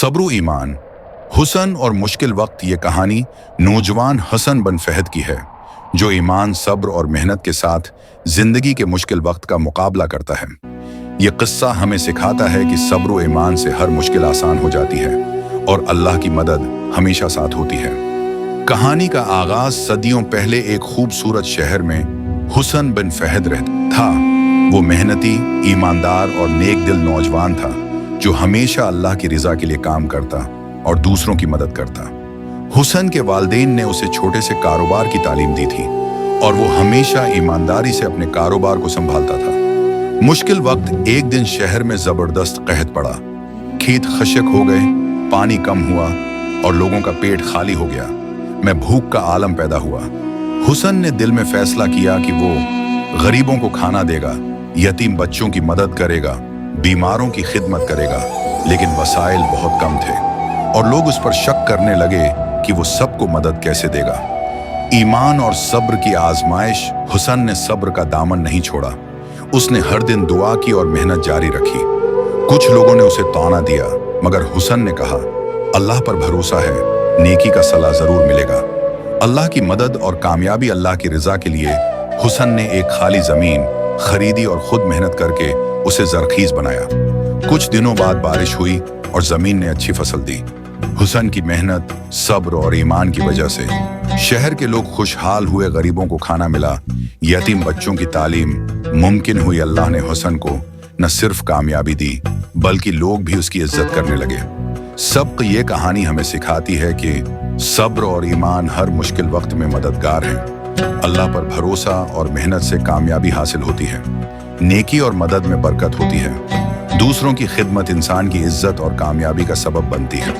सब्र ईमान, हुसन और मुश्किल वक्त। ये कहानी नौजवान हसन बिन फहद की है, जो ईमान, सब्र और मेहनत के साथ जिंदगी के मुश्किल वक्त का मुकाबला करता है। ये किस्सा हमें सिखाता है कि सब्र और ईमान से हर मुश्किल आसान हो जाती है और अल्लाह की मदद हमेशा साथ होती है। कहानी का आगाज सदियों पहले एक खूबसूरत शहर में हुसन बिन फहद रहता था। वो मेहनती, ईमानदार और नेक दिल नौजवान था, जो हमेशा अल्लाह की रिजा के लिए काम करता और दूसरों की मदद करता। हुसन के वालिदैन ने उसे छोटे से कारोबार की तालीम दी थी और वो हमेशा ईमानदारी से अपने कारोबार को संभालता था। मुश्किल वक्त एक दिन शहर में जबरदस्त कहत पड़ा। खेत खशक हो गए, पानी कम हुआ और लोगों का पेट खाली हो गया। मैं भूख का आलम पैदा हुआ। हुसन ने दिल में फैसला किया कि वो गरीबों को खाना देगा, यतीम बच्चों की मदद करेगा, बीमारों की खिदमत करेगा। लेकिन वसाइल बहुत कम थे और लोग उस पर शक करने लगे कि वो सबको मदद कैसे देगा। ईमान और सब्र की आजमाइश। हुसन ने सब्र का दामन नहीं छोड़ा। उसने हर दिन दुआ की और मेहनत जारी रखी। कुछ लोगों ने उसे ताना दिया, मगर हुसन ने कहा, अल्लाह पर भरोसा है, नेकी का सला जरूर मिलेगा। अल्लाह की मदद और कामयाबी। अल्लाह की रिजा के लिए हुसन ने एक खाली जमीन खरीदी और खुद मेहनत करके उसे जरखीज बनाया। कुछ दिनों बाद बारिश हुई और जमीन ने अच्छी फसल दी। हुसन की मेहनत, सब्र और ईमान की वजह से शहर के लोग खुशहाल हुए। गरीबों को खाना मिला, यतीम बच्चों की तालीम मुमकिन हुई। अल्लाह ने हुसन को न सिर्फ कामयाबी दी, बल्कि लोग भी उसकी इज्जत करने लगे। सबक ये कहानी हमें सिखाती है कि सब्र और ईमान हर मुश्किल वक्त में मददगार हैं। अल्लाह पर भरोसा और मेहनत से कामयाबी हासिल होती है। नेकी और मदद में बरकत होती है। दूसरों की खिदमत इंसान की इज्जत और कामयाबी का सबब बनती है।